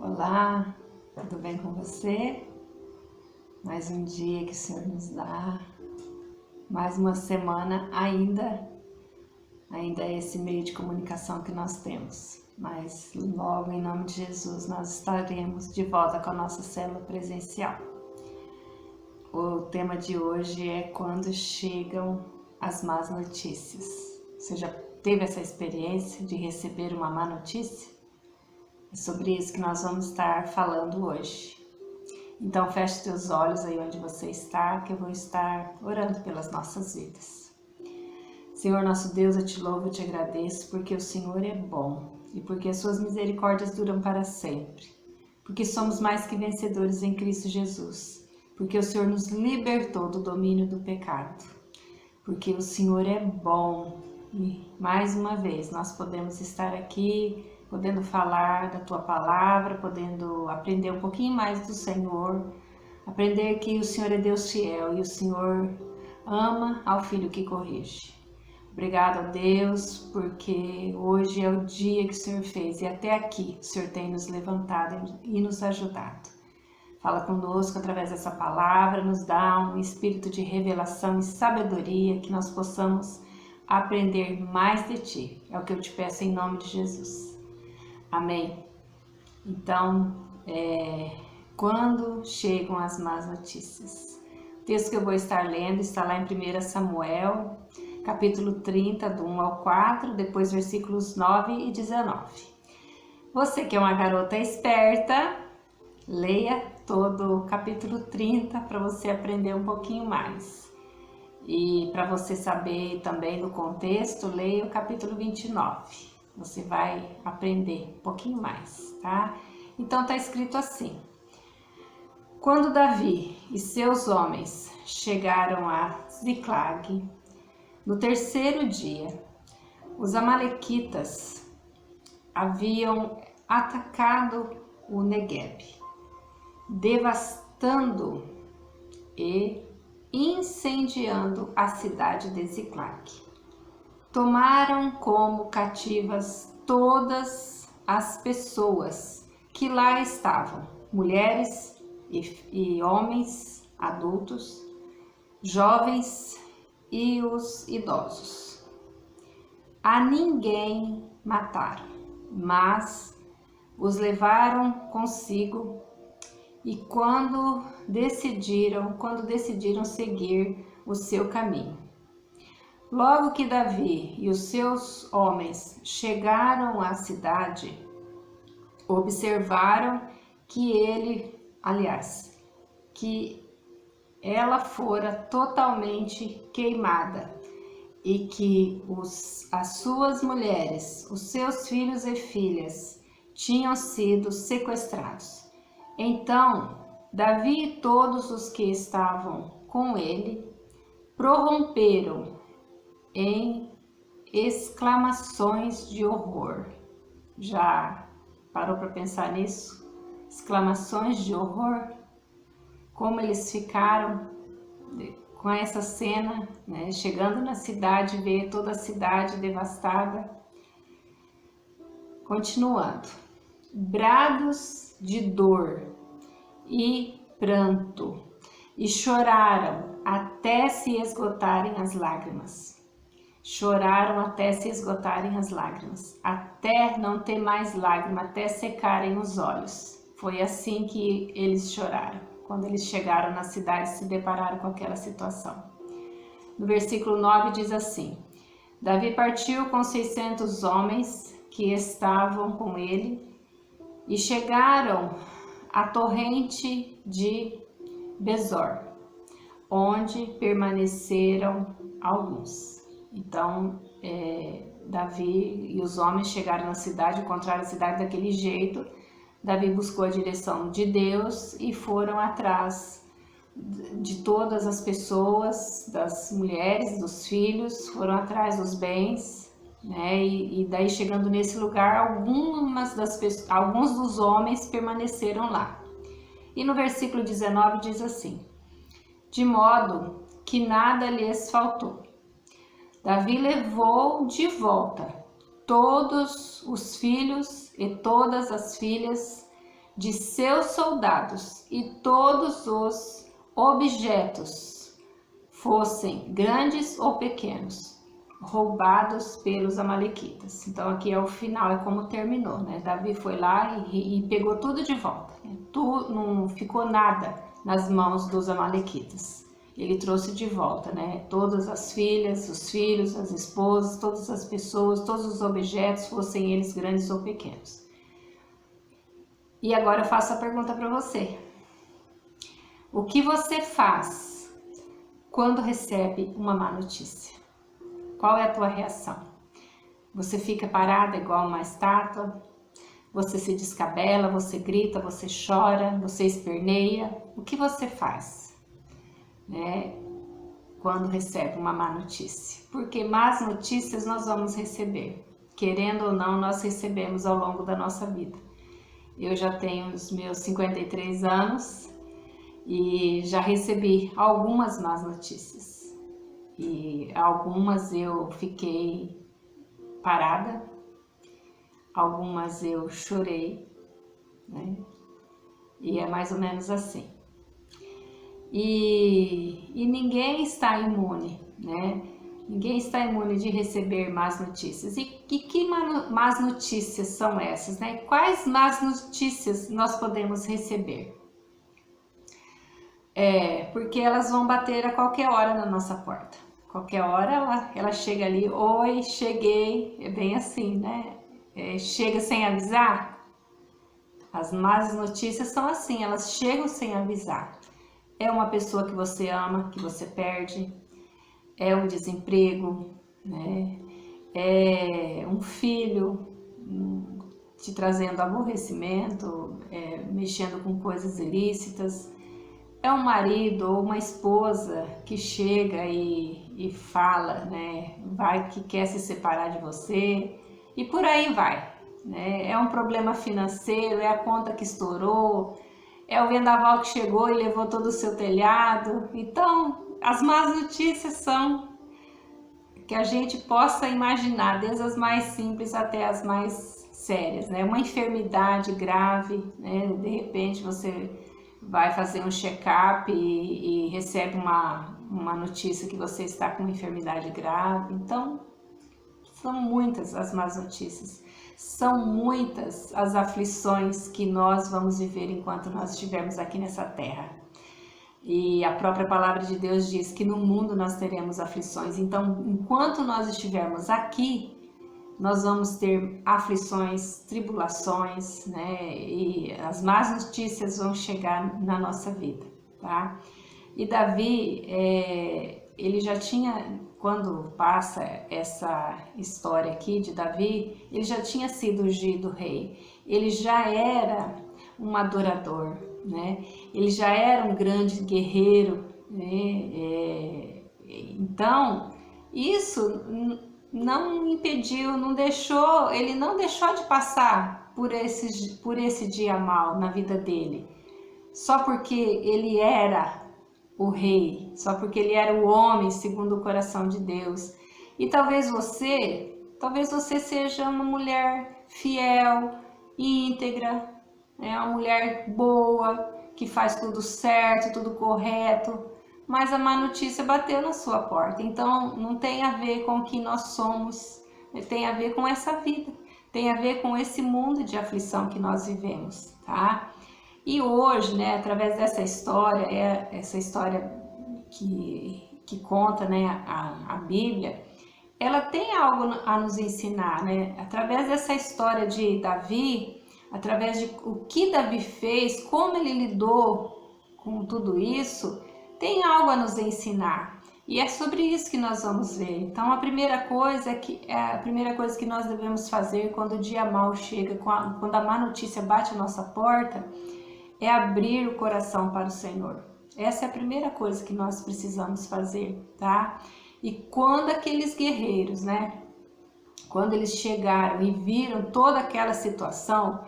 Olá, tudo bem com você? Mais um dia que o Senhor nos dá, mais uma semana ainda é esse meio de comunicação que nós temos. Mas logo, em nome de Jesus, nós estaremos de volta com a nossa célula presencial. O tema de hoje é quando chegam as más notícias. Você já teve essa experiência de receber uma má notícia? É sobre isso que nós vamos estar falando hoje. Então feche seus olhos aí onde você está, que eu vou estar orando pelas nossas vidas. Senhor nosso Deus, eu te louvo e te agradeço porque o Senhor é bom e porque as suas misericórdias duram para sempre. Porque somos mais que vencedores em Cristo Jesus. Porque o Senhor nos libertou do domínio do pecado. Porque o Senhor é bom e mais uma vez nós podemos estar aqui podendo falar da Tua Palavra, podendo aprender um pouquinho mais do Senhor, aprender que o Senhor é Deus fiel e o Senhor ama ao Filho que corrige. Obrigado a Deus, porque hoje é o dia que o Senhor fez e até aqui o Senhor tem nos levantado e nos ajudado. Fala conosco através dessa palavra, nos dá um espírito de revelação e sabedoria, que nós possamos aprender mais de Ti. É o que eu te peço em nome de Jesus. Amém. Então, quando chegam as más notícias? O texto que eu vou estar lendo está lá em 1 Samuel, capítulo 30, do 1 ao 4, depois versículos 9 e 19. Você que é uma garota esperta, leia todo o capítulo 30 para você aprender um pouquinho mais. E para você saber também do contexto, leia o capítulo 29. Você vai aprender um pouquinho mais, tá? Então tá escrito assim: quando Davi e seus homens chegaram a Ziclag, no terceiro dia, os amalequitas haviam atacado o Negueb, devastando e incendiando a cidade de Ziclag. Tomaram como cativas todas as pessoas que lá estavam, mulheres e homens adultos, jovens e os idosos. A ninguém mataram, mas os levaram consigo e quando decidiram seguir o seu caminho. Logo que Davi e os seus homens chegaram à cidade, observaram que ela fora totalmente queimada e que as suas mulheres, os seus filhos e filhas tinham sido sequestrados. Então, Davi e todos os que estavam com ele prorromperam em exclamações de horror. Já parou para pensar nisso? Exclamações de horror? Como eles ficaram com essa cena, né? Chegando na cidade, ver toda a cidade devastada. Continuando. Brados de dor e pranto, e choraram até se esgotarem as lágrimas. Choraram até se esgotarem as lágrimas, até não ter mais lágrima, até secarem os olhos. Foi assim que eles choraram, quando eles chegaram na cidade e se depararam com aquela situação. No versículo 9 diz assim: Davi partiu com 600 homens que estavam com ele e chegaram à torrente de Besor, onde permaneceram alguns. Então, Davi e os homens chegaram na cidade, encontraram a cidade daquele jeito. Davi buscou a direção de Deus e foram atrás de todas as pessoas, das mulheres, dos filhos, foram atrás dos bens, né? E daí, chegando nesse lugar, alguns dos homens permaneceram lá. E no versículo 19 diz assim: de modo que nada lhes faltou. Davi levou de volta todos os filhos e todas as filhas de seus soldados e todos os objetos, fossem grandes ou pequenos, roubados pelos amalequitas. Então aqui é o final, é como terminou, né? Davi foi lá e pegou tudo de volta, né? Não ficou nada nas mãos dos amalequitas. Ele trouxe de volta, né? Todas as filhas, os filhos, as esposas, todas as pessoas, todos os objetos, fossem eles grandes ou pequenos. E agora eu faço a pergunta para você. O que você faz quando recebe uma má notícia? Qual é a tua reação? Você fica parada igual uma estátua? Você se descabela, você grita, você chora, você esperneia? O que você faz, né, quando recebe uma má notícia? Porque más notícias nós vamos receber. Querendo ou não, nós recebemos ao longo da nossa vida. Eu já tenho os meus 53 anos e já recebi algumas más notícias. E algumas eu fiquei parada, algumas eu chorei, né? E é mais ou menos assim. E ninguém está imune, né? Ninguém está imune de receber más notícias. E que más notícias são essas, né? Quais más notícias nós podemos receber? Porque elas vão bater a qualquer hora na nossa porta. Qualquer hora ela chega ali, oi, cheguei, é bem assim, né? Chega sem avisar. As más notícias são assim, elas chegam sem avisar. É uma pessoa que você ama, que você perde. É um desemprego, né? É um filho te trazendo aborrecimento, mexendo com coisas ilícitas. É um marido ou uma esposa que chega e fala, né? Que quer se separar de você e por aí vai, né? É um problema financeiro, é a conta que estourou, é o vendaval que chegou e levou todo o seu telhado. Então, as más notícias são que a gente possa imaginar, desde as mais simples até as mais sérias, né? Uma enfermidade grave, né? De repente você vai fazer um check-up e recebe uma notícia que você está com uma enfermidade grave. Então, são muitas as más notícias, são muitas as aflições que nós vamos viver enquanto nós estivermos aqui nessa terra. E a própria palavra de Deus diz que no mundo nós teremos aflições. Então, enquanto nós estivermos aqui, nós vamos ter aflições, tribulações, né? E as más notícias vão chegar na nossa vida, tá? E Davi, ele já tinha, quando passa essa história aqui de Davi, ele já tinha sido ungido rei. Ele já era um adorador, né? Ele já era um grande guerreiro, né? Então, isso não impediu, ele não deixou de passar por esse dia mal na vida dele, só porque ele era o rei, só porque ele era o homem segundo o coração de Deus. E talvez você seja uma mulher fiel, íntegra, né? Uma mulher boa, que faz tudo certo, tudo correto, mas a má notícia bateu na sua porta. Então não tem a ver com o que nós somos, tem a ver com essa vida, tem a ver com esse mundo de aflição que nós vivemos, tá? E hoje, né, através dessa história, essa história que conta, né, a Bíblia, ela tem algo a nos ensinar, né? Através dessa história de Davi, através de o que Davi fez, como ele lidou com tudo isso, tem algo a nos ensinar. E é sobre isso que nós vamos ver. Então, a primeira coisa que nós devemos fazer quando o dia mau chega, quando a má notícia bate a nossa porta, é abrir o coração para o Senhor. Essa é a primeira coisa que nós precisamos fazer, tá? E quando aqueles guerreiros, né, quando eles chegaram e viram toda aquela situação,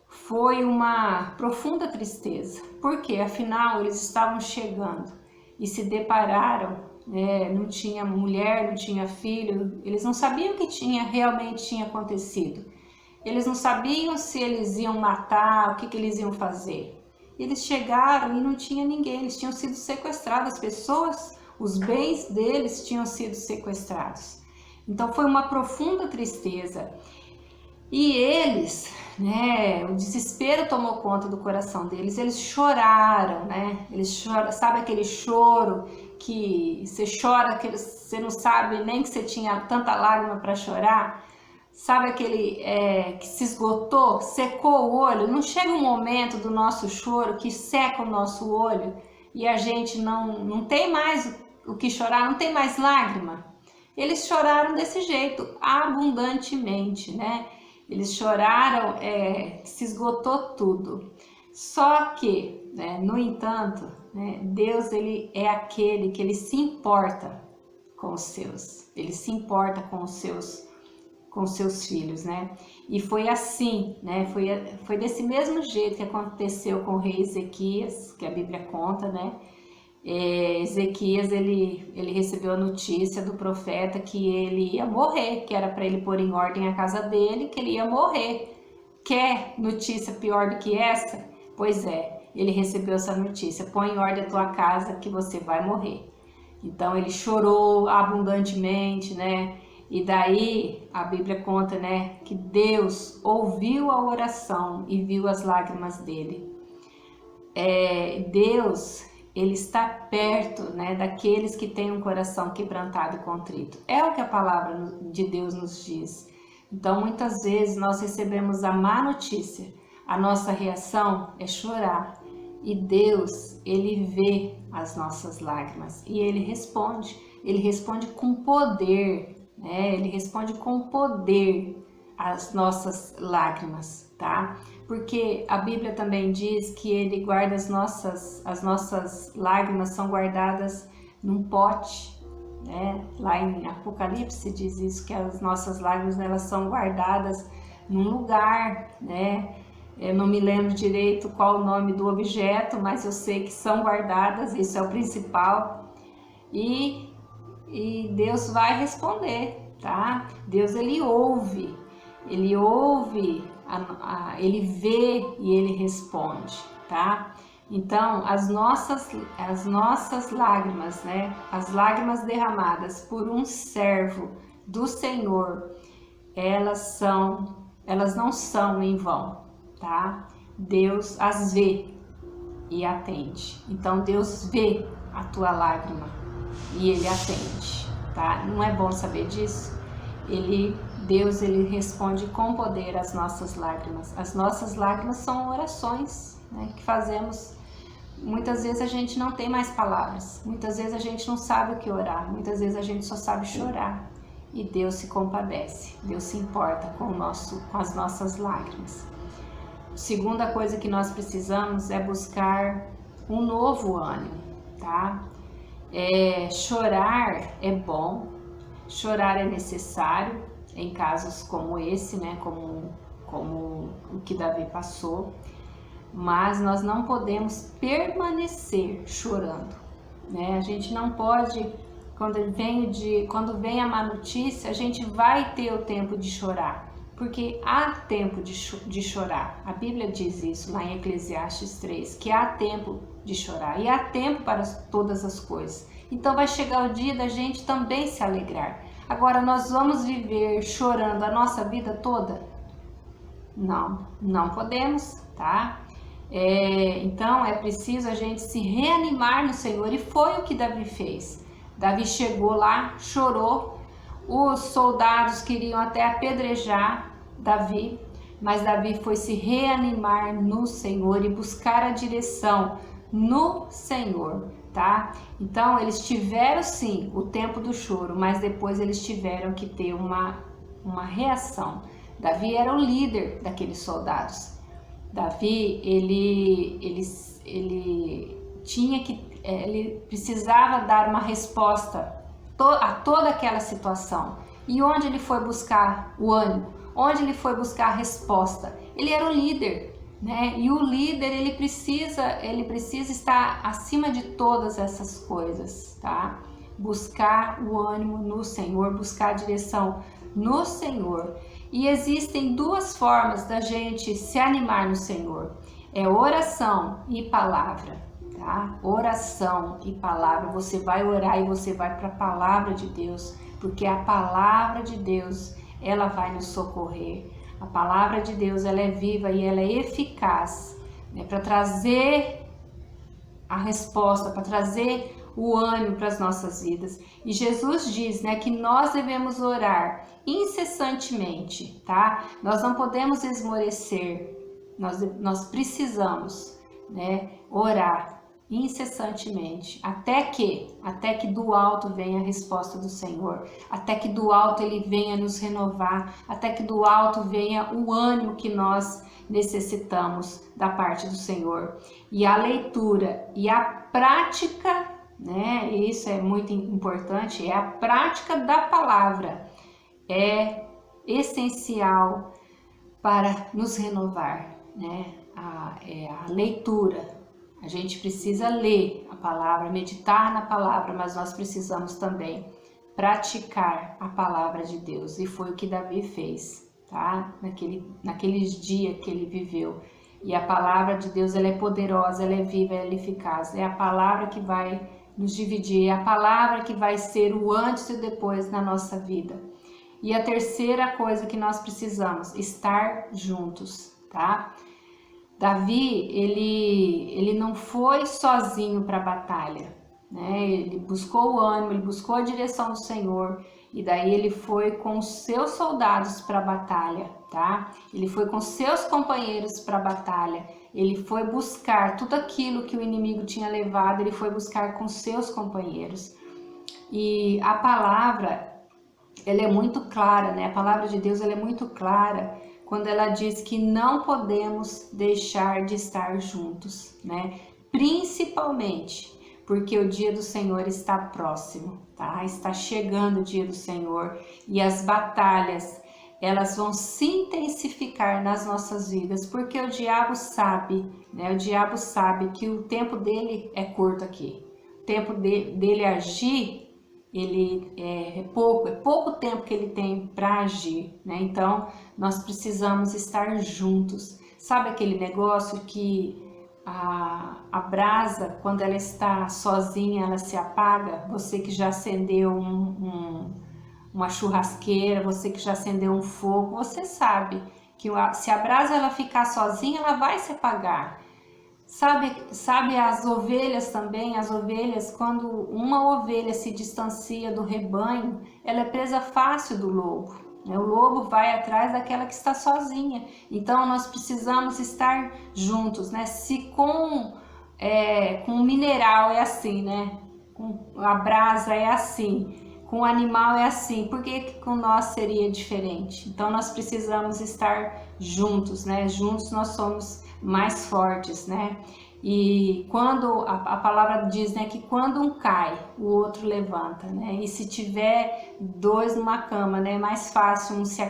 foi uma profunda tristeza, porque afinal eles estavam chegando e se depararam, não tinha mulher, não tinha filho, eles não sabiam o que realmente tinha acontecido. Eles não sabiam se eles iam matar, o que eles iam fazer. Eles chegaram e não tinha ninguém, eles tinham sido sequestrados, as pessoas, os bens deles tinham sido sequestrados. Então foi uma profunda tristeza. E eles, né, o desespero tomou conta do coração deles, eles choraram, né? Eles choram, sabe aquele choro que você chora, que você não sabe nem que você tinha tanta lágrima para chorar? Sabe aquele que se esgotou, secou o olho? Não chega um momento do nosso choro que seca o nosso olho e a gente não tem mais o que chorar, não tem mais lágrima? Eles choraram desse jeito, abundantemente, né? Eles choraram, se esgotou tudo. Só que, né, no entanto, né, Deus ele é aquele que ele se importa com os seus. Ele se importa com os seus filhos, né? E foi assim, né? Foi desse mesmo jeito que aconteceu com o rei Ezequias, que a Bíblia conta, né? Ezequias ele recebeu a notícia do profeta que ele ia morrer, que era para ele pôr em ordem a casa dele, que ele ia morrer. Quer notícia pior do que essa? Pois é, ele recebeu essa notícia: põe em ordem a tua casa que você vai morrer. Então ele chorou abundantemente, né? E daí a Bíblia conta, né, que Deus ouviu a oração e viu as lágrimas dele. Deus, ele está perto, né, daqueles que têm um coração quebrantado e contrito. É o que a palavra de Deus nos diz. Então, muitas vezes nós recebemos a má notícia, a nossa reação é chorar. E Deus, ele vê as nossas lágrimas e ele responde com poder, né? Ele responde com poder as nossas lágrimas, tá? Porque a Bíblia também diz que ele guarda as nossas lágrimas são guardadas num pote, né? Lá em Apocalipse diz isso, que as nossas lágrimas elas são guardadas num lugar, né? Eu não me lembro direito qual o nome do objeto, mas eu sei que são guardadas, isso é o principal. E Deus vai responder, tá? Deus ele ouve, ele vê e ele responde, tá? Então, as nossas lágrimas, né? As lágrimas derramadas por um servo do Senhor, elas não são em vão, tá? Deus as vê e atende. Então, Deus vê a tua lágrima e ele atende, tá? Não é bom saber disso? Deus ele responde com poder às nossas lágrimas. As nossas lágrimas são orações, né, que fazemos. Muitas vezes a gente não tem mais palavras, muitas vezes a gente não sabe o que orar, muitas vezes a gente só sabe chorar. E Deus se compadece, Deus se importa com as nossas lágrimas. A segunda coisa que nós precisamos é buscar um novo ânimo, tá? Chorar é bom, chorar é necessário em casos como esse, né? Como o que Davi passou, mas nós não podemos permanecer chorando, né? A gente não pode, quando vem a má notícia, a gente vai ter o tempo de chorar, porque há tempo de chorar. A Bíblia diz isso lá em Eclesiastes 3, que há tempo de chorar e há tempo para todas as coisas. Então vai chegar o dia da gente também se alegrar. Agora, nós vamos viver chorando a nossa vida toda? Não podemos, tá? Então é preciso a gente se reanimar no Senhor, e foi o que Davi fez. Davi chegou lá, chorou, os soldados queriam até apedrejar Davi, mas Davi foi se reanimar no Senhor e buscar a direção no Senhor, tá? Então eles tiveram sim o tempo do choro, mas depois eles tiveram que ter uma reação. Davi era o líder daqueles soldados. Davi ele precisava dar uma resposta a toda aquela situação. E onde ele foi buscar o ânimo? Onde ele foi buscar a resposta? Ele era o líder, né? E o líder ele precisa estar acima de todas essas coisas, tá? Buscar o ânimo no Senhor, buscar a direção no Senhor. E existem duas formas da gente se animar no Senhor. É oração e palavra, tá? Oração e palavra. Você vai orar e você vai para a palavra de Deus, porque a palavra de Deus, ela vai nos socorrer. A palavra de Deus, ela é viva e ela é eficaz, né, para trazer a resposta, para trazer o ânimo para as nossas vidas. E Jesus diz, né, que nós devemos orar incessantemente, tá? Nós não podemos esmorecer, nós precisamos, né, orar incessantemente, até que do alto venha a resposta do Senhor, até que do alto ele venha nos renovar, até que do alto venha o ânimo que nós necessitamos da parte do Senhor. E a leitura e a prática, né, isso é muito importante, é a prática da palavra, é essencial para nos renovar, né? A leitura. A gente precisa ler a palavra, meditar na palavra, mas nós precisamos também praticar a palavra de Deus. E foi o que Davi fez, tá? Naqueles dias que ele viveu. E a palavra de Deus, ela é poderosa, ela é viva, ela é eficaz. É a palavra que vai nos dividir, é a palavra que vai ser o antes e o depois na nossa vida. E a terceira coisa que nós precisamos, estar juntos, tá? Davi, ele não foi sozinho para a batalha, né? Ele buscou o ânimo, ele buscou a direção do Senhor, e daí ele foi com os seus soldados para a batalha, tá? Ele foi com seus companheiros para a batalha, ele foi buscar tudo aquilo que o inimigo tinha levado, ele foi buscar com seus companheiros. E a palavra, ela é muito clara, né? A palavra de Deus, ela é muito clara, quando ela diz que não podemos deixar de estar juntos, né? Principalmente porque o dia do Senhor está próximo, tá? Está chegando o dia do Senhor e as batalhas, elas vão se intensificar nas nossas vidas, porque o diabo sabe, né? O diabo sabe que o tempo dele é curto aqui. O tempo dele agir, ele é pouco tempo que ele tem para agir, né? Então nós precisamos estar juntos. Sabe aquele negócio que a brasa, quando ela está sozinha, ela se apaga? Você que já acendeu uma churrasqueira, você que já acendeu um fogo, você sabe que se a brasa ela ficar sozinha, ela vai se apagar. Sabe as ovelhas também? As ovelhas, quando uma ovelha se distancia do rebanho, ela é presa fácil do lobo, né? O lobo vai atrás daquela que está sozinha. Então nós precisamos estar juntos, né? Se com mineral é assim, né? Com a brasa é assim, com o animal é assim, por que com nós seria diferente? Então nós precisamos estar juntos, né? Juntos nós somos mais fortes, né? E quando a palavra diz, né, que quando um cai, o outro levanta, né? E se tiver dois numa cama, né, é mais fácil um se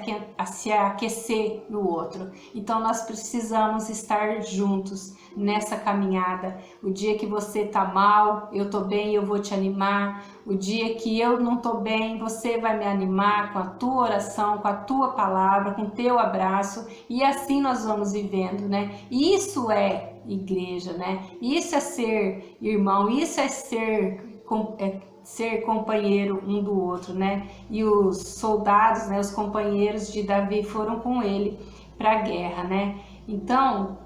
aquecer no outro. Então nós precisamos estar juntos nessa caminhada. O dia que você tá mal, eu tô bem, eu vou te animar. O dia que eu não tô bem, você vai me animar com a tua oração, com a tua palavra, com o teu abraço. E assim nós vamos vivendo, né? Isso é igreja, né? Isso é ser irmão, isso é ser companheiro um do outro, né? E os soldados, né, os companheiros de Davi foram com ele para a guerra, né? Então,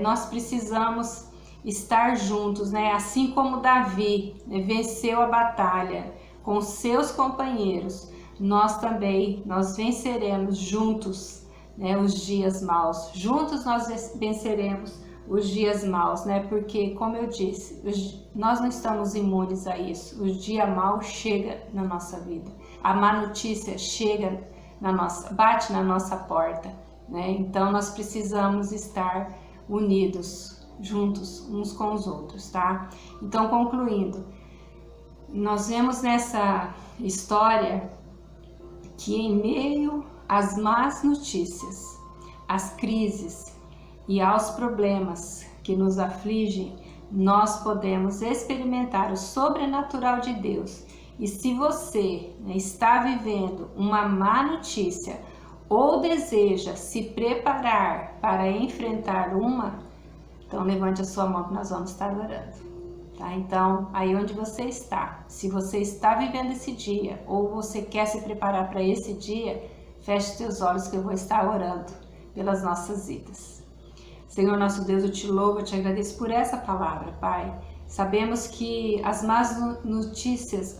nós precisamos estar juntos, né? Assim como Davi, né, venceu a batalha com seus companheiros, nós venceremos juntos, né, os dias maus. Juntos nós venceremos os dias maus, né? Porque, como eu disse, nós não estamos imunes a isso. O dia mau chega na nossa vida. A má notícia chega bate na nossa porta, né? Então nós precisamos estar unidos, juntos, uns com os outros, tá? Então, concluindo, nós vemos nessa história que em meio às más notícias, às crises e aos problemas que nos afligem, nós podemos experimentar o sobrenatural de Deus. E se você, né, está vivendo uma má notícia ou deseja se preparar para enfrentar uma, então levante a sua mão que nós vamos estar orando. Tá? Então, aí onde você está, se você está vivendo esse dia ou você quer se preparar para esse dia, feche seus olhos que eu vou estar orando pelas nossas vidas. Senhor nosso Deus, eu te louvo, eu te agradeço por essa palavra, Pai. Sabemos que as más notícias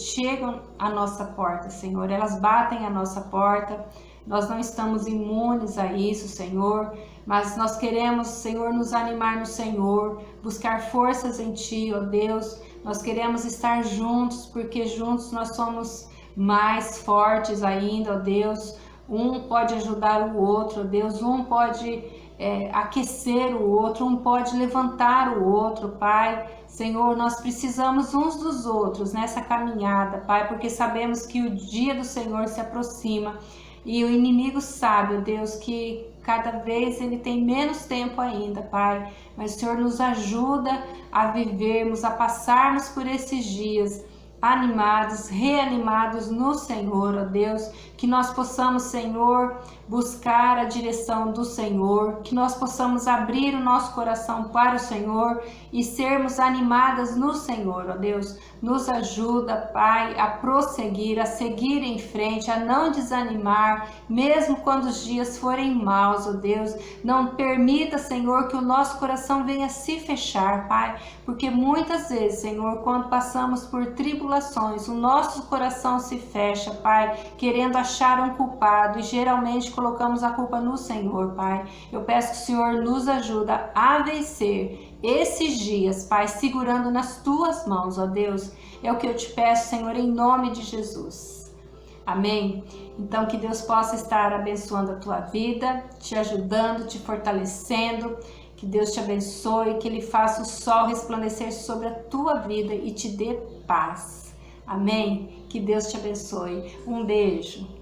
chegam à nossa porta, Senhor. Elas batem à nossa porta. Nós não estamos imunes a isso, Senhor, mas nós queremos, Senhor, nos animar no Senhor, buscar forças em Ti, ó Deus. Nós queremos estar juntos, porque juntos nós somos mais fortes ainda, ó Deus. Um pode ajudar o outro, ó Deus. Um pode aquecer o outro, um pode levantar o outro, Pai. Senhor, nós precisamos uns dos outros nessa caminhada, Pai, porque sabemos que o dia do Senhor se aproxima e o inimigo sabe, ó Deus, que cada vez ele tem menos tempo ainda, Pai, mas o Senhor nos ajuda a vivermos, a passarmos por esses dias animados, reanimados no Senhor, ó Deus, que nós possamos, Senhor, buscar a direção do Senhor, que nós possamos abrir o nosso coração para o Senhor e sermos animadas no Senhor, ó Deus. Nos ajuda, Pai, a prosseguir, a seguir em frente, a não desanimar, mesmo quando os dias forem maus, ó Deus. Não permita, Senhor, que o nosso coração venha se fechar, Pai, porque muitas vezes, Senhor, quando passamos por tribulações, o nosso coração se fecha, Pai, querendo achar um culpado e geralmente colocamos a culpa no Senhor, Pai. Eu peço que o Senhor nos ajuda a vencer esses dias, Pai, segurando nas Tuas mãos, ó Deus. É o que eu te peço, Senhor, em nome de Jesus. Amém? Então, que Deus possa estar abençoando a tua vida, te ajudando, te fortalecendo. Que Deus te abençoe, que Ele faça o sol resplandecer sobre a tua vida e te dê paz. Amém? Que Deus te abençoe. Um beijo.